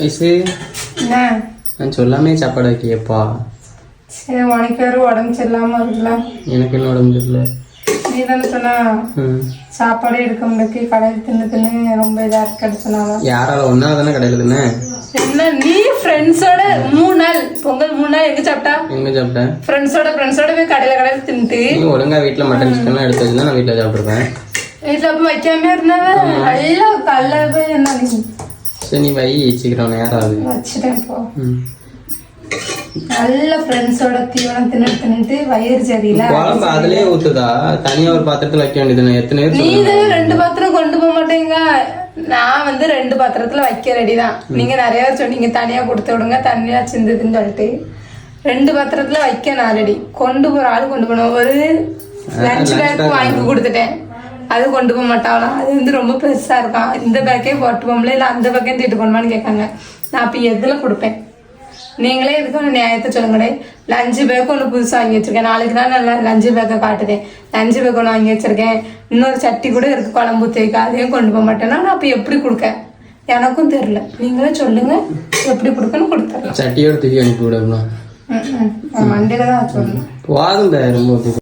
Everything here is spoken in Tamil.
ஐசு நான் சொல்லாமே சாப்பாடு வைக்கியப்பா. சரி உனக்கு வேறு உடம்பு சரியில்லாம இருக்குல்ல. எனக்கு என்ன உடம்பு சரியில்ல. நீ தானே சொன்னா சாப்பாடே எடுக்க முடியாது, கடையில் தின்னு ரொம்ப இதாக இருக்கு சொன்னாங்க. யாரால ஒன்னா தானே கடையில் தின்ன? என்ன நீ ஃப்ரெண்ட்ஸோட 3 நாள் பொங்கல் 3 நாள் எங்க சாப்பிட்டேன்? ஃப்ரெண்ட்ஸோட போய் கடையில் தின்னுட்டு. நீ ஒழுங்கா வீட்டில் மட்டன் சிக்கன்லாம் எடுத்து வச்சுதான் நான் வீட்டில் சாப்பிட்ருப்பேன். வீட்டில் அப்போ வைக்காம இருந்தாவே நல்லா கல்ல போய் என்ன சரி நீ வை சீக்கிரம் யாராவது வச்சுட்டேன். இப்போ நல்ல ஃப்ரெண்ட்ஸோட தீவனம் தின்னுட்டு வயிறு சரியில்லை. குழம்பு அதுலயே ஊத்துதா? தனியா ஒரு பாத்திரத்துல வைக்க வேண்டியது. எத்தனை நீ 2 பாத்திரம் கொண்டு போக மாட்டேங்க. நான் 2 பாத்திரத்துல வைக்க ரெடி தான். நீங்க நிறைய பேர் சொன்னீங்க தனியா கொடுத்து விடுங்க, தனியா சிந்துதுன்னு சொல்லிட்டு 2 பாத்திரத்துல வைக்க நான் ரெடி. கொண்டு போற ஆளு கொண்டு போனோம். ஒரு லஞ்ச் பேக் வாங்கி கொடுத்துட்டேன், அது கொண்டு போக மாட்டாங்களாம். அது ரொம்ப பெருசா இருக்கான். இந்த பேக்கே போட்டு போகல, இல்லை அந்த பேக்கே தீட்டு கொண்டுமான்னு கேட்காங்க. நான் அப்ப எதுல கொடுப்பேன்? நீங்களே இதுக்கு ஒன்று நியாயத்தை சொல்லுங்களே. லஞ்சு பேக் ஒன்று புதுசாக வாங்கி வச்சிருக்கேன். நாளைக்கு தான் நல்லா லஞ்சு பேக்கை காட்டுதேன். லஞ்சு பேக் ஒன்று வாங்கி வச்சிருக்கேன். இன்னொரு சட்டி கூட இருக்கு குழம்பு தேய்க்க, அதையும் கொண்டு போக மாட்டேன்னா நான் அப்போ எப்படி கொடுக்க? எனக்கும் தெரியல. நீங்களே சொல்லுங்க எப்படி கொடுக்கணும், கொடுத்துடலாம். சட்டியோட தூக்கி அனுப்பி விடணும். மண்டியில தான் சொல்லணும். போதும் ரொம்ப